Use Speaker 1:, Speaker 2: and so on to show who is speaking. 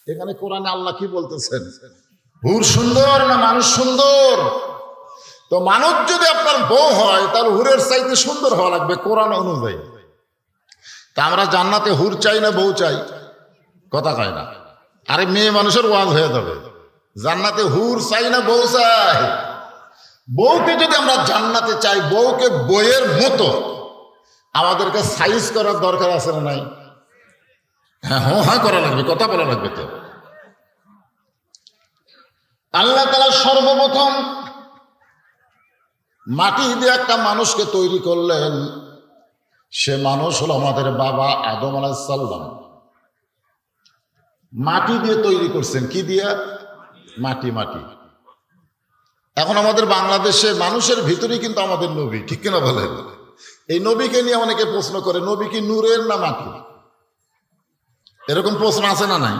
Speaker 1: এখানে কোরআনে আল্লাহ কি বলতেছেন? হুর সুন্দর না মানুষ সুন্দর? তো মানুষ যদি আপনার বউ হয় তাহলে হুরের চাইতে সুন্দর হওয়া লাগবে কোরআন অনুযায়ী। তা আমরা জান্নাতে হুর চাই না বউ চাই? কথা কয় না। আরে মেয়ে মানুষের ওয়াজ হয়ে যাবে। জান্নাতে হুর চাই না বউ চাই? বউকে যদি আমরা জান্নাতে চাই, বউকে বইয়ের মতো আমাদেরকে সাইজ করার দরকার আছে না নাই? হ্যাঁ হ্যাঁ করা লাগবে, কথা বলা লাগবে। তো আল্লাহ তাআলা সর্বপ্রথম মাটি দিয়ে একটা মানুষকে তৈরি করলেন। সে মানুষ হলো আমাদের বাবা আদম আলাইহিস সালাম। মাটি দিয়ে তৈরি করছেন। কি দিয়া? মাটি। মাটি। এখন আমাদের বাংলাদেশে মানুষের ভিতরে কিন্তু আমাদের নবী, ঠিক কিনা বলেন? এই নবীকে নিয়ে অনেকে প্রশ্ন করে, নবী কি নূরের না মাটি? এরকম প্রশ্ন আছে না নাই?